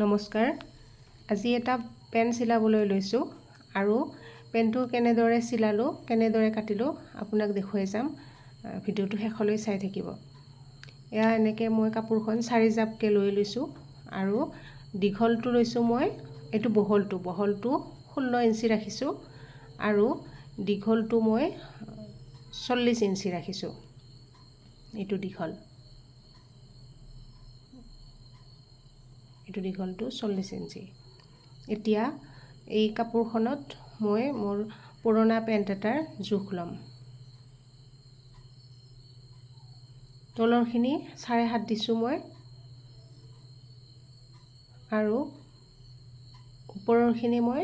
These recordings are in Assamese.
নমস্কাৰ। আজি এটা পেন চিলাবলৈ লৈছোঁ আৰু পেনটো কেনেদৰে চিলালোঁ কেনেদৰে কাটিলোঁ আপোনাক দেখুৱাই যাম। ভিডিঅ'টো শেষলৈ চাই থাকিব। এয়া এনেকৈ মই কাপোৰখন 4 জাপকৈ লৈ লৈছোঁ আৰু দীঘলটো লৈছোঁ মই এইটো বহলটো 16 ইঞ্চি ৰাখিছোঁ আৰু দীঘলটো মই 40 ইঞ্চি ৰাখিছোঁ। এইটো দীঘলটো 40 ইঞ্চি। এতিয়া এই কাপোৰখনত মই মোৰ পুৰণা পেণ্ট এটাৰ জোখ ল'ম। তলৰখিনি 7.5 দিছোঁ মই আৰু ওপৰৰখিনি মই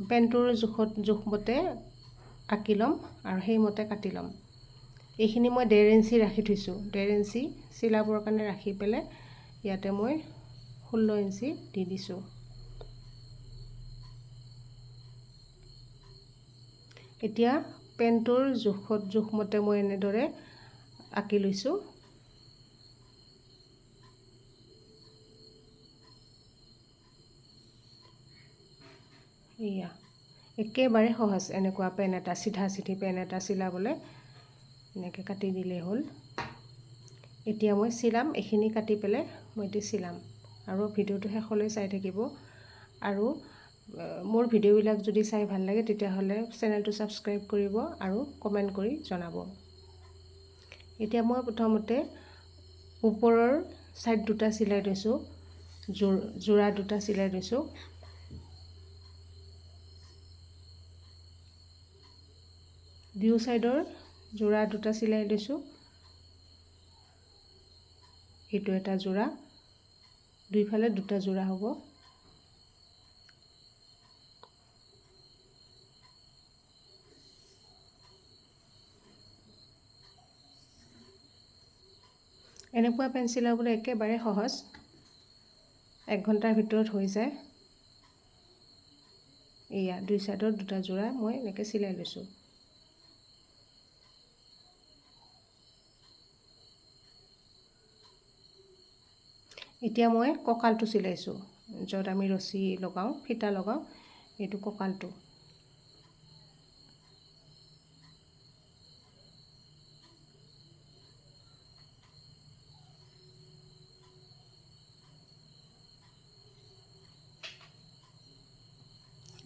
পেণ্টটোৰ জোখমতে আঁকি ল'ম আৰু সেইমতে কাটি ল'ম। এইখিনি মই 1.5 ইঞ্চি ৰাখি থৈছোঁ। 1.5 ইঞ্চি চিলাবৰ কাৰণে ৰাখি পেলাই ইয়াতে মই 16 ইঞ্চি দি দিছোঁ। এতিয়া পেণ্টটোৰ জোখমতে মই এনেদৰে আঁকি লৈছোঁ। এয়া একেবাৰে সহজ। এনেকুৱা পেন এটা চিধি পেন এটা চিলাবলৈ এনেকৈ কাটি দিলেই হ'ল। এতিয়া মই চিলাম। এইখিনি কাটি পেলাই মই এতিয়া চিলাম আৰু ভিডিঅ'টো শেষলৈ চাই থাকিব। আৰু মোৰ ভিডিঅ'বিলাক যদি চাই ভাল লাগে তেতিয়াহ'লে চেনেলটো ছাবস্ক্ৰাইব কৰিব আৰু কমেণ্ট কৰি জনাব। এতিয়া মই প্ৰথমতে ওপৰৰ ছাইড দুটা চিলাই থৈছোঁ, যোৰা দুটা চিলাই থৈছোঁ। দুয়ো ছাইডৰ যোৰা দুটা চিলাই লৈছোঁ। এইটো এটা যোৰা, দুইফালে দুটা যোৰা হ'ব। এনেকুৱা পেন চিলাবলৈ একেবাৰে সহজ। 1 ঘণ্টাৰ ভিতৰত হৈ যায়। এয়া দুই ছাইডৰ দুটা যোৰা মই এনেকৈ চিলাই লৈছোঁ। এতিয়া মই কঁকালটো চিলাইছোঁ, য'ত আমি ৰছী লগাওঁ, ফিটা লগাওঁ, এইটো কঁকালটো।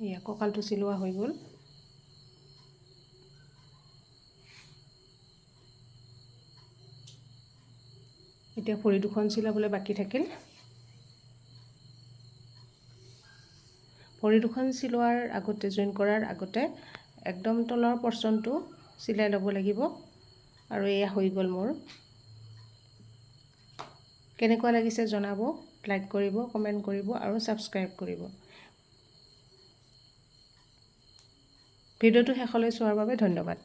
এয়া কঁকালটো চিলোৱা হৈ গ'ল। এতিয়া ভৰি দুখন চিলাবলৈ বাকী থাকিল। ভৰি দুখন চিলোৱাৰ আগতে, জইন কৰাৰ আগতে একদম তলৰ পৰ্চনটো চিলাই ল'ব লাগিব। আৰু এয়া হৈ গ'ল মোৰ। কেনেকুৱা লাগিছে জনাব, লাইক কৰিব, কমেণ্ট কৰিব আৰু ছাবস্ক্ৰাইব কৰিব। ভিডিঅ'টো শেষলৈ চোৱাৰ বাবে ধন্যবাদ।